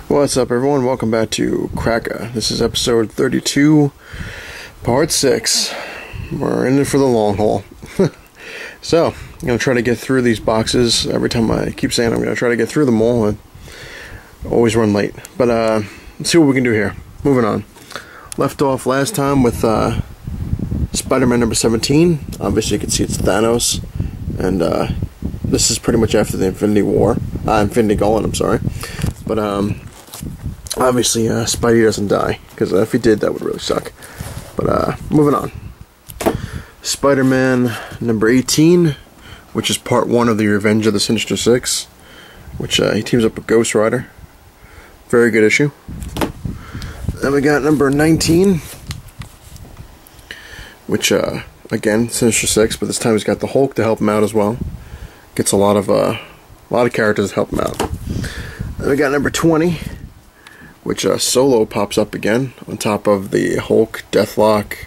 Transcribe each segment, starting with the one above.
What's up, everyone? Welcome back to Cracka. This is episode 32, part 6. We're in it for the long haul. So, I'm going to try to get through these boxes. Every time I keep saying I'm going to try to get through them all, I always run late. But, let's see what we can do here. Moving on. Left off last time with Spider-Man number 17. Obviously, you can see it's Thanos. And, this is pretty much after the Infinity Gauntlet, I'm sorry. But, obviously, Spidey doesn't die, because if he did, that would really suck. But, moving on. Spider-Man number 18, which is part 1 of the Revenge of the Sinister Six, which, he teams up with Ghost Rider. Very good issue. Then we got number 19, which, again, Sinister Six, but this time he's got the Hulk to help him out as well. Gets a lot of characters to help him out. Then we got number 20, which Solo pops up again on top of the Hulk, Deathlock,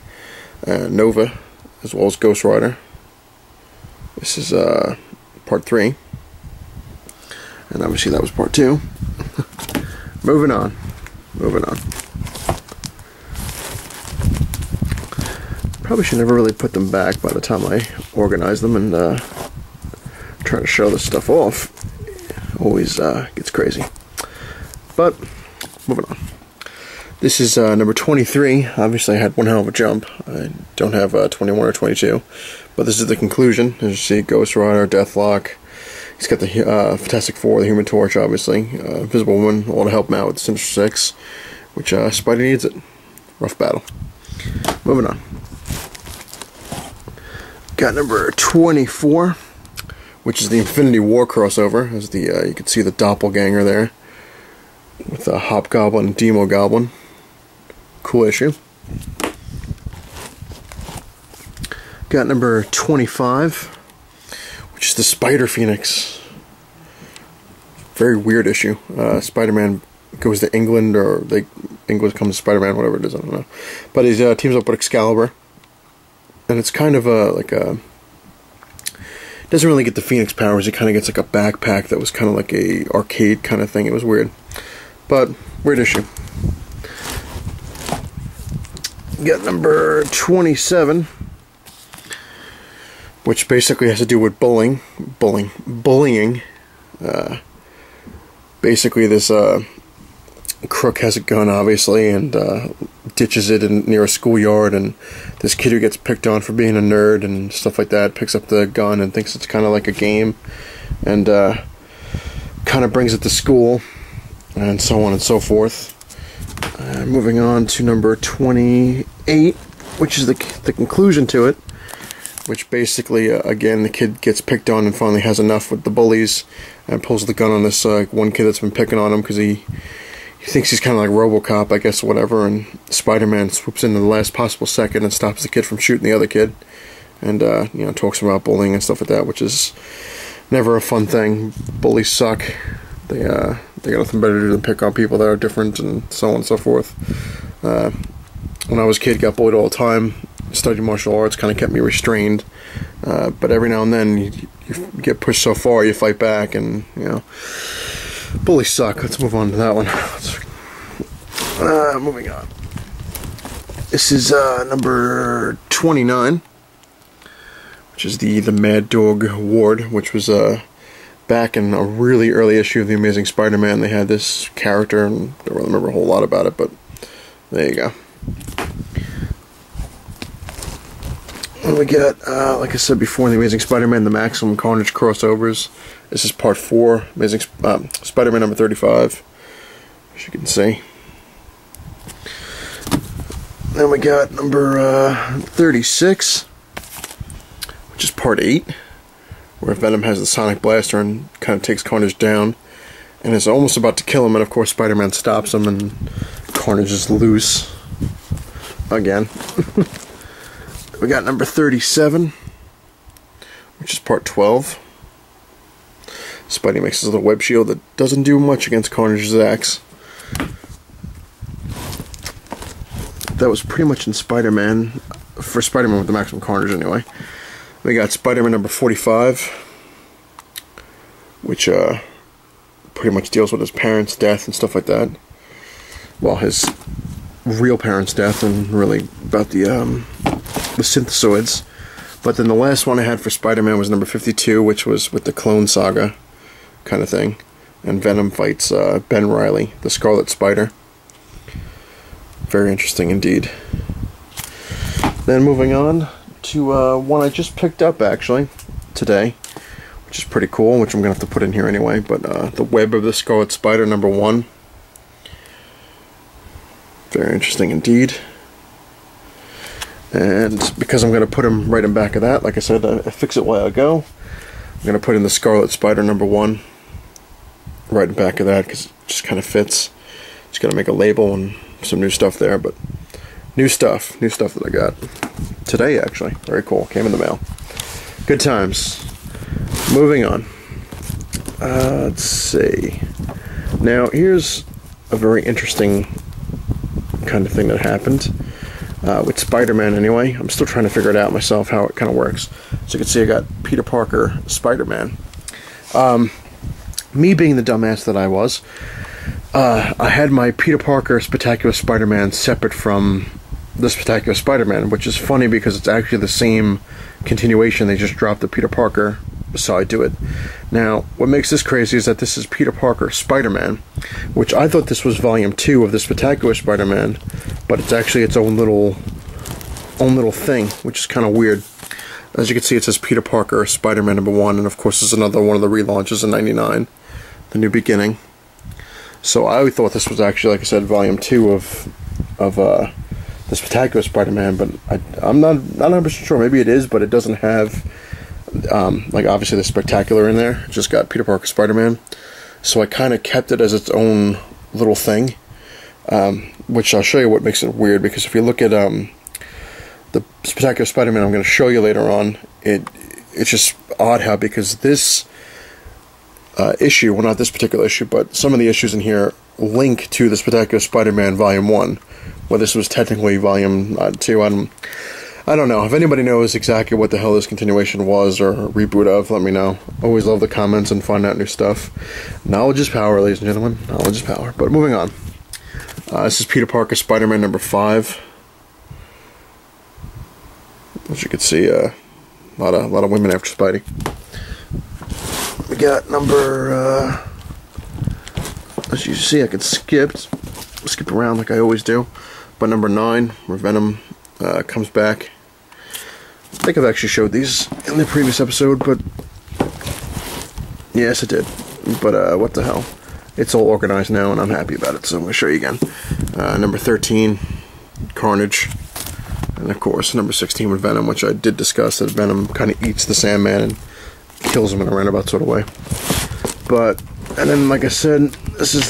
Nova, as well as Ghost Rider. This is part 3, and obviously that was part 2. Moving on. Probably should never really put them back by the time I organize them and try to show this stuff off. Always gets crazy. But moving on. This is number 23. Obviously, I had one hell of a jump. I don't have 21 or 22. But this is the conclusion. As you see, Ghost Rider, Deathlock. He's got the Fantastic Four, the Human Torch, obviously. Invisible Woman, all to help him out with the Sinister Six. Which, Spidey needs it. Rough battle. Moving on. Got number 24. Which is the Infinity War crossover. As the you can see the doppelganger there. With Hobgoblin and Demogoblin. Cool issue. Got number 25, which is the Spider Phoenix. Very weird issue. Spider-Man goes to England, or England comes to Spider-Man, whatever it is, I don't know. But he teams up with Excalibur. And it's kind of doesn't really get the Phoenix powers. He kind of gets like a backpack that was kind of like a arcade kind of thing. It was weird. But, weird issue. Got number 27, which basically has to do with bullying. Basically, this crook has a gun, obviously, and ditches it near a schoolyard, and this kid who gets picked on for being a nerd and stuff like that picks up the gun and thinks it's kind of like a game, and kind of brings it to school. And so on and so forth. Moving on to number 28, which is the conclusion to it. Which basically, again, the kid gets picked on and finally has enough with the bullies and pulls the gun on this one kid that's been picking on him because he thinks he's kind of like RoboCop, I guess, whatever. And Spider-Man swoops in the last possible second and stops the kid from shooting the other kid. And, talks about bullying and stuff like that, which is never a fun thing. Bullies suck. They got nothing better to do than pick on people that are different and so on and so forth. When I was a kid, got bullied all the time. Studied martial arts, kind of kept me restrained. But every now and then, you get pushed so far, you fight back, and, bullies suck. Let's move on to that one. Moving on. This is number 29, which is the Mad Dog Ward, which was back in a really early issue of The Amazing Spider-Man. They had this character, and I don't really remember a whole lot about it, but there you go. And we got, like I said before, The Amazing Spider-Man, the Maximum Carnage crossovers. This is part 4, Amazing Spider-Man number 35, as you can see. Then we got number 36, which is part 8. Where Venom has the Sonic Blaster and kind of takes Carnage down. And is almost about to kill him, and of course Spider-Man stops him, and Carnage is loose. Again. We got number 37, which is part 12. Spidey makes his little web shield that doesn't do much against Carnage's axe. That was pretty much in Spider-Man, for Spider-Man with the Maximum Carnage anyway. We got Spider-Man number 45, which pretty much deals with his parents' death and stuff like that. Well, his real parents' death, and really about the synthesoids. But then the last one I had for Spider-Man was number 52, which was with the Clone Saga kind of thing. And Venom fights Ben Reilly, the Scarlet Spider. Very interesting indeed. Then moving on to one I just picked up actually today, which is pretty cool, which I'm going to have to put in here anyway. But The Web of the Scarlet Spider, number 1. Very interesting indeed. And because I'm going to put him right in back of that, like I said, I fix it while I go. I'm going to put in the Scarlet Spider, number 1. Right in back of that, because it just kind of fits. Just got to make a label and some new stuff there, but new stuff that I got today actually. Very cool. Came in the mail. Good times. Moving on. Let's see. Now here's a very interesting kind of thing that happened with Spider-Man anyway. I'm still trying to figure it out myself how it kind of works. So you can see I got Peter Parker Spider-Man. Me being the dumbass that I was, I had my Peter Parker Spectacular Spider-Man separate from the Spectacular Spider-Man, which is funny because it's actually the same continuation. They just dropped the Peter Parker side to it. Now, what makes this crazy is that this is Peter Parker Spider-Man, which I thought this was volume 2 of the Spectacular Spider-Man, but it's actually its own little thing, which is kind of weird. As you can see, it says Peter Parker Spider-Man number 1, and of course there's another one of the relaunches in '99, The New Beginning. So I thought this was actually, like I said, volume 2 of the Spectacular Spider-Man, but I'm not 100% sure. Maybe it is, but it doesn't have like obviously the Spectacular in there. It just got Peter Parker Spider-Man. So I kind of kept it as its own little thing, which I'll show you what makes it weird, because if you look at the Spectacular Spider-Man I'm going to show you later on, it's just odd how, because this issue, well not this particular issue, but some of the issues in here link to the Spectacular Spider-Man Volume 1, where this was technically Volume 2. I don't know. If anybody knows exactly what the hell this continuation was or reboot of, let me know. Always love the comments and find out new stuff. Knowledge is power, ladies and gentlemen. Knowledge is power. But moving on. This is Peter Parker Spider-Man number 5. As you can see, a lot of women after Spidey. We got number, as you see, I can skip around like I always do. But number 9, where Venom comes back. I think I've actually showed these in the previous episode, but yes, I did. But what the hell? It's all organized now, and I'm happy about it, so I'm going to show you again. Number 13, Carnage. And of course, number 16 with Venom, which I did discuss, that Venom kind of eats the Sandman and kills him in a roundabout sort of way. But, and then like I said, this is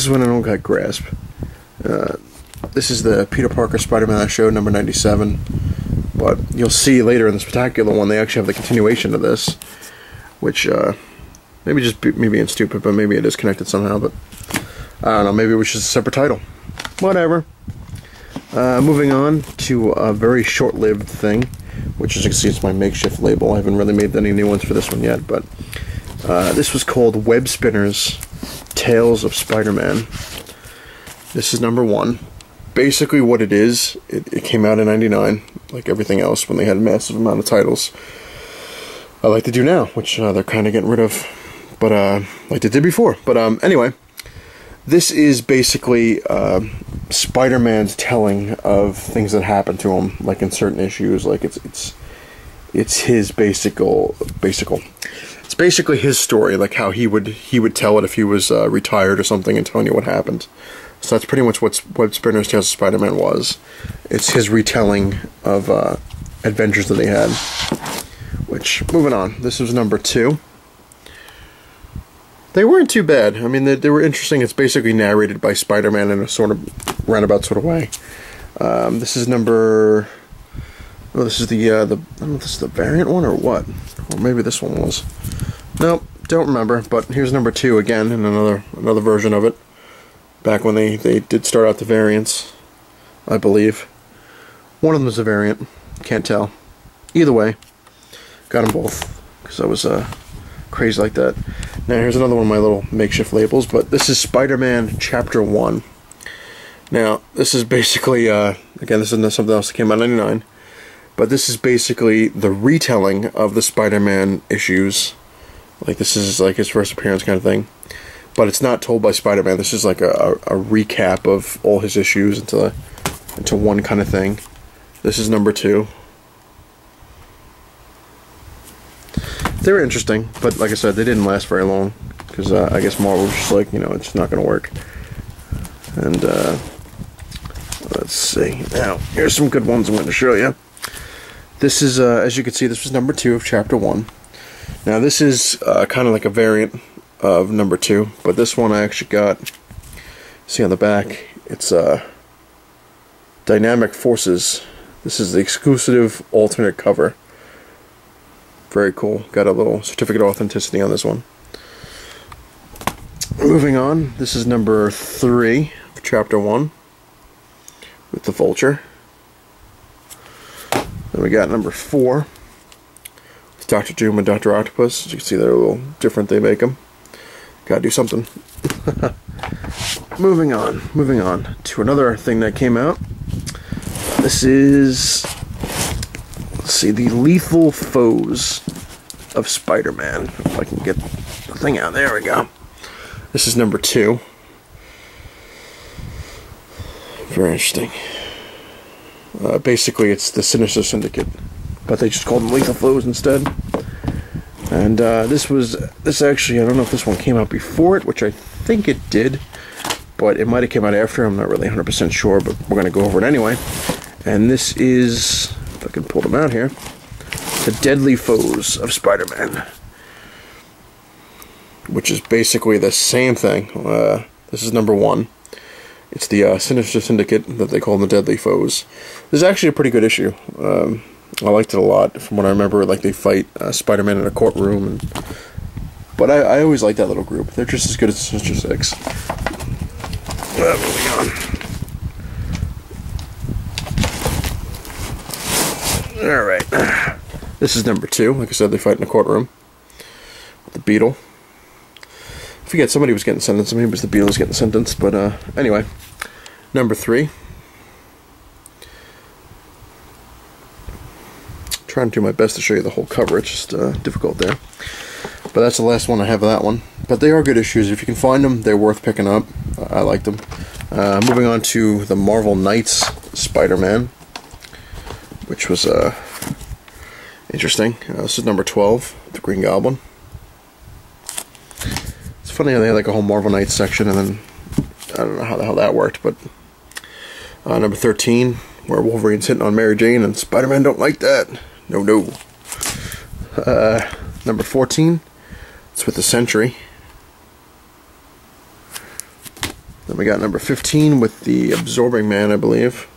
when I don't got grasp. This is the Peter Parker Spider-Man I showed, number 97. But you'll see later in the Spectacular one, they actually have the continuation of this, which maybe just me being stupid, but maybe it is connected somehow. But I don't know, maybe it was just a separate title. Whatever. Moving on to a very short-lived thing, which as you can see, it's my makeshift label. I haven't really made any new ones for this one yet, but this was called Web Spinners Tales of Spider-Man. This is number 1. Basically what it is, it came out in '99, like everything else, when they had a massive amount of titles. I like to do now, which they're kind of getting rid of, but like they did before. But anyway, this is basically Spider-Man's telling of things that happen to him, like in certain issues. Like it's his it's basically his story, like how he would tell it if he was retired or something, and telling you what happened. So that's pretty much what Web Spinners Tales of Spider-Man was. It's his retelling of adventures that they had. Which, moving on, this was number 2. They weren't too bad. I mean, they were interesting. It's basically narrated by Spider-Man in a sort of roundabout sort of way. This is number... Oh, this is the I don't know if this is the variant one or what. Or maybe this one was. Nope, don't remember. But here's number 2 again, in another version of it. Back when they did start out the variants, I believe. One of them was a variant. Can't tell. Either way, got them both. Because I was crazy like that. Now here's another one of my little makeshift labels, but this is Spider-Man Chapter 1. Now, this is basically, again, this is something else that came out in '99, but this is basically the retelling of the Spider-Man issues. Like, this is like his first appearance kind of thing. But it's not told by Spider-Man. This is like a recap of all his issues into one kind of thing. This is number 2. They were interesting, but like I said, they didn't last very long. Because I guess Marvel was just like, it's just not going to work. And, let's see. Now, here's some good ones I'm going to show you. This is, as you can see, this was number 2 of Chapter 1. Now, this is kind of like a variant of number 2, but this one I actually got, see on the back, it's Dynamic Forces. This is the exclusive alternate cover. Very cool. Got a little certificate of authenticity on this one. Moving on, this is number 3 of Chapter 1 with the Vulture. Then we got number 4 with Dr. Doom and Dr. Octopus. As you can see, they're a little different, they make them. Gotta do something. Moving on to another thing that came out. This is, let's see, the Lethal Foes of Spider-Man. If I can get the thing out. There we go. This is number 2. Very interesting. Basically, it's the Sinister Syndicate, but they just called them Lethal Foes instead. And this actually, I don't know if this one came out before it, which I think it did, but it might have came out after. I'm not really 100% sure, but we're going to go over it anyway. And this is, if I can pull them out here, the Deadly Foes of Spider-Man, which is basically the same thing. This is number 1. It's the Sinister Syndicate that they call the Deadly Foes. This is actually a pretty good issue. I liked it a lot. From what I remember, like, they fight Spider-Man in a courtroom. But I always liked that little group. They're just as good as Sinister Six. Moving on. Alright. This is number 2. Like I said, they fight in a courtroom with the Beetle. I forget, somebody was getting sentenced. Maybe it was the Beetle was getting sentenced. But anyway. Number 3. Trying to do my best to show you the whole cover. It's just difficult there. But that's the last one I have of that one. But they are good issues. If you can find them, they're worth picking up. I liked them. Moving on to the Marvel Knights Spider-Man, which was interesting. This is number 12, the Green Goblin. It's funny how they had like a whole Marvel Knights section, and then I don't know how the hell that worked. But number 13, where Wolverine's hitting on Mary Jane, and Spider-Man don't like that. No. Number 14, it's with the Sentry. Then we got number 15 with the Absorbing Man, I believe.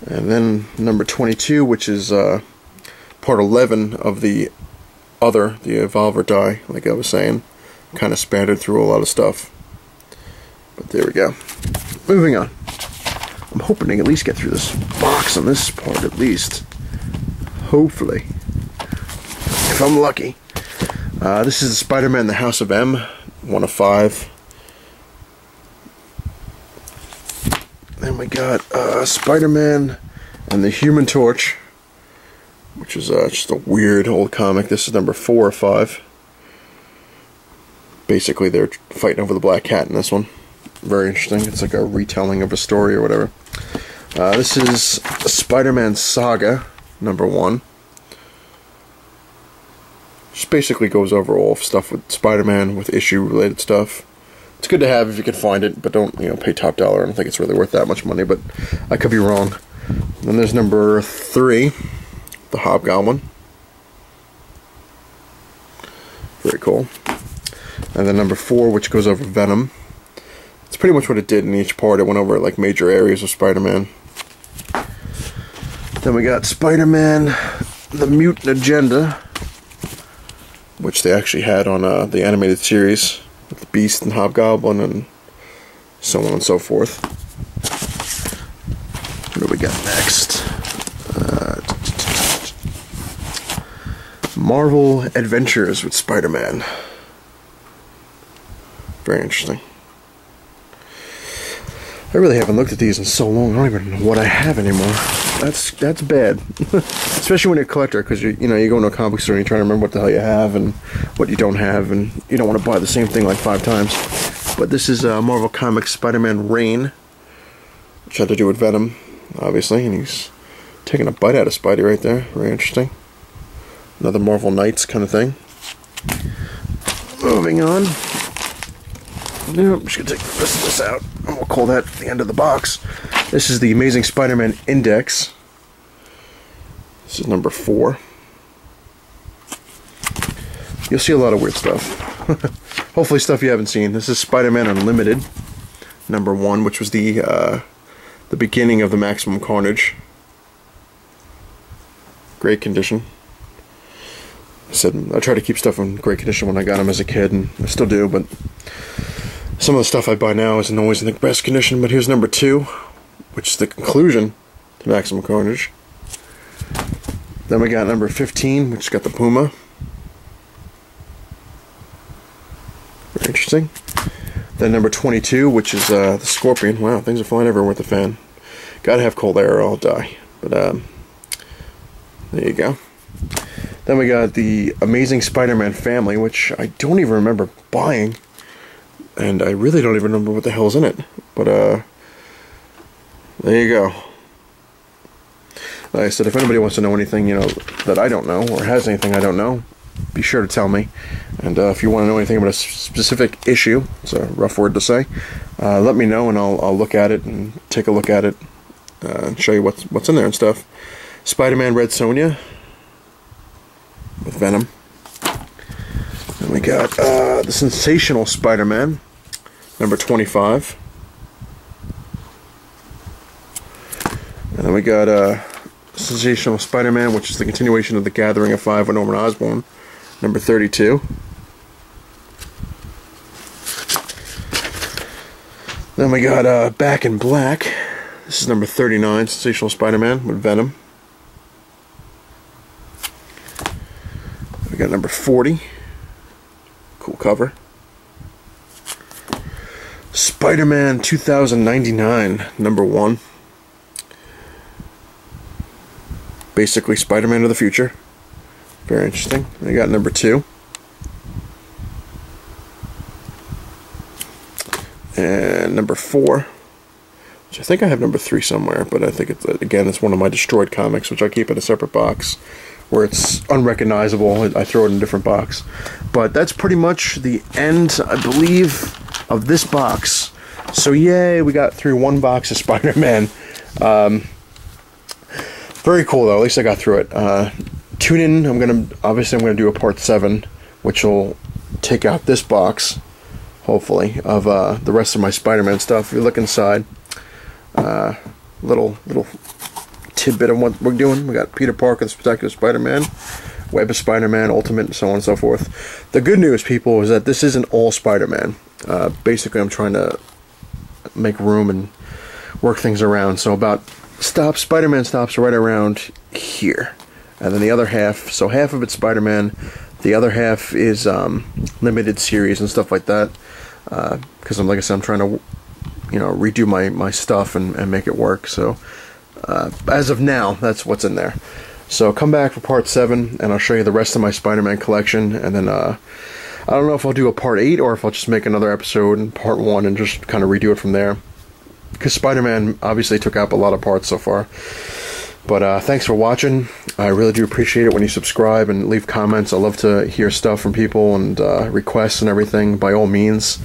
And then number 22, which is part 11 of the Evolve or Die, like I was saying. Kind of spattered through a lot of stuff. But there we go. Moving on. I'm hoping to at least get through this box on this part, at least. Hopefully. If I'm lucky. This is the Spider-Man The House of M, 1 of 5. Then we got Spider-Man and the Human Torch, which is just a weird old comic. This is number 4 of 5. Basically, they're fighting over the Black Cat in this one. Very interesting. It's like a retelling of a story or whatever. This is Spider-Man Saga, number 1. Just basically goes over all stuff with Spider-Man, with issue-related stuff. It's good to have if you can find it, but don't, pay top dollar. I don't think it's really worth that much money, but I could be wrong. Then there's number 3, the Hobgoblin. Very cool. And then number 4, which goes over Venom. It's pretty much what it did in each part. It went over like major areas of Spider-Man. Then we got Spider-Man, the Mutant Agenda, which they actually had on the animated series with the Beast and Hobgoblin and so on and so forth. What do we got next? Marvel Adventures with Spider-Man. Very interesting. I really haven't looked at these in so long. I don't even know what I have anymore. That's bad, especially when you're a collector, because you go into a comic store and you're trying to remember what the hell you have and what you don't have, and you don't want to buy the same thing like 5 times. But this is Marvel Comics Spider-Man Reign, which had to do with Venom, obviously, and he's taking a bite out of Spidey right there. Very interesting. Another Marvel Knights kind of thing. Moving on. Nope, I'm just going to take the rest of this out, and we'll call that the end of the box. This is the Amazing Spider-Man Index. This is number 4. You'll see a lot of weird stuff. Hopefully stuff you haven't seen. This is Spider-Man Unlimited, number 1, which was the beginning of the Maximum Carnage. Great condition. I try to keep stuff in great condition when I got them as a kid, and I still do, but some of the stuff I buy now isn't always in the best condition. But here's number 2, which is the conclusion to Maximum Carnage. Then we got number 15, which has got the Puma. Very interesting. Then number 22, which is the Scorpion. Wow, things are flying everywhere with the fan. Gotta have cold air or I'll die. But there you go. Then we got the Amazing Spider-Man Family, which I don't even remember buying. And I really don't even remember what the hell's in it. But there you go. Like I said, if anybody wants to know anything, that I don't know, or has anything I don't know, be sure to tell me. And if you want to know anything about a specific issue, it's a rough word to say, let me know, and I'll look at it and take a look at it and show you what's in there and stuff. Spider-Man Red Sonja with Venom. And we got the Sensational Spider-Man, number 25. And then we got Sensational Spider-Man, which is the continuation of The Gathering of 5 with Norman Osborn, number 32. Then we got Back in Black. This is number 39, Sensational Spider-Man with Venom. We got number 40. Cool cover. Spider-Man 2099, number 1. Basically Spider-Man of the future. Very interesting. I got number 2. And number 4. Which I think I have number 3 somewhere, but I think it's one of my destroyed comics, which I keep in a separate box, where it's unrecognizable. I throw it in a different box. But that's pretty much the end, I believe, of this box. So yay, we got through one box of Spider-Man. Very cool though, at least I got through it. Tune in, I'm gonna do a part 7, which will take out this box, hopefully, of the rest of my Spider-Man stuff. If you look inside, little tidbit of what we're doing. We got Peter Parker, the Spectacular Spider-Man, Web of Spider-Man, Ultimate, and so on and so forth. The good news, people, is that this isn't all Spider-Man. Basically, I'm trying to make room and work things around. So Spider-Man stops right around here. And then the other half, so half of it's Spider-Man, the other half is limited series and stuff like that. Because like I said, I'm trying to redo my stuff and make it work. So as of now, that's what's in there. So come back for part 7, and I'll show you the rest of my Spider-Man collection. And then I don't know if I'll do a part 8 or if I'll just make another episode in part 1 and just kind of redo it from there. Because Spider-Man obviously took up a lot of parts so far. But thanks for watching. I really do appreciate it when you subscribe and leave comments. I love to hear stuff from people and requests and everything, by all means.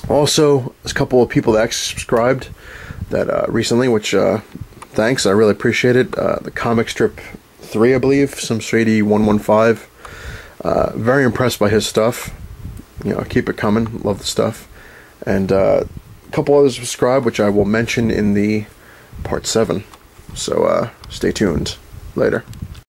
Also, there's a couple of people that actually subscribed that recently, which thanks, I really appreciate it. The Comic Strip 3, I believe, some Shady 115. Very impressed by his stuff. Keep it coming. Love the stuff. And a couple others subscribe, which I will mention in the part 7. So stay tuned. Later.